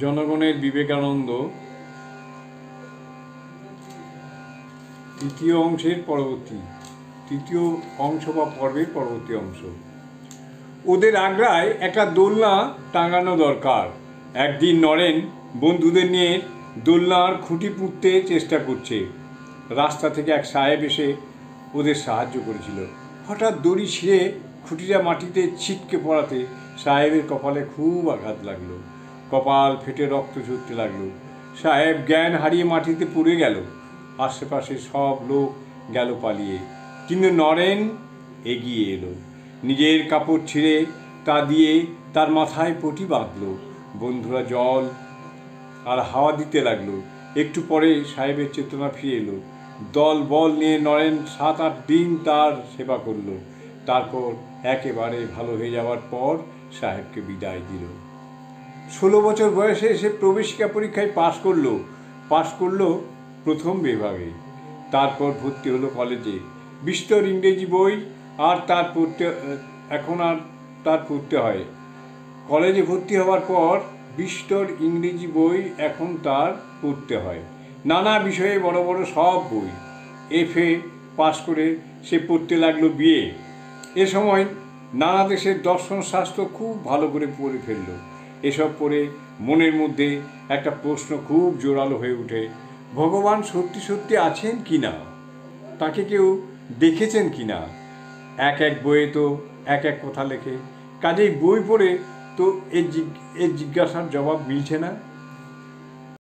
জনগণের বিবেকানন্দ তৃতীয় অংশ বা পর্বের পরবর্তী অংশ। ওদের আগ্রায় একটা দোলনা টাঙানো দরকার। একদিন নরেন বন্ধুদের নিয়ে দোলনার খুঁটি পুঁততে চেষ্টা করছে। রাস্তা থেকে এক সাহেব এসে ওদের সাহায্য করেছিল। হঠাৎ দড়ি ছিঁড়ে খুঁটিটা মাটিতে ছিটকে পড়াতে সাহেবের কপালে খুব আঘাত লাগলো। কপাল ফেটে রক্ত ঝরতে লাগলো। সাহেব জ্ঞান হারিয়ে মাটিতে পড়ে গেল। আশেপাশে সব লোক গেল পালিয়ে, কিন্তু নরেন এগিয়ে এলো। নিজের কাপড় ছিঁড়ে তা দিয়ে তার মাথায় পটি বাঁধল। বন্ধুরা জল আর হাওয়া দিতে লাগলো। একটু পরে সাহেবের চেতনা ফিরে এলো। দল বল নিয়ে নরেন 7-8 দিন তার সেবা করলো। তারপর একেবারে ভালো হয়ে যাওয়ার পর সাহেবকে বিদায় দিল। 16 বছর বয়সে এসে প্রবেশিকা পরীক্ষায় পাশ করলো প্রথম বিভাগে। তারপর ভর্তি হলো কলেজে। বিস্তর ইংরেজি বই আর তার পড়তে হয়। কলেজে ভর্তি হওয়ার পর বিস্তর ইংরেজি বই এখন তার পড়তে হয়। নানা বিষয়ে বড় বড় সব বই। FA পাশ করে সে পড়তে লাগলো বিয়ে। এ সময় নানা দেশের দর্শন শাস্ত্র খুব ভালো করে পড়ে ফেলল। এসব পড়ে মনের মধ্যে একটা প্রশ্ন খুব জোরালো হয়ে ওঠে, ভগবান সত্যি সত্যি আছেন কি না, তাকে কেউ দেখেছেন কি না? এক বইয়ে তো এক কথা লেখে। কাজেই বই পড়ে তো এর জিজ্ঞাসার জবাব মিলছে না।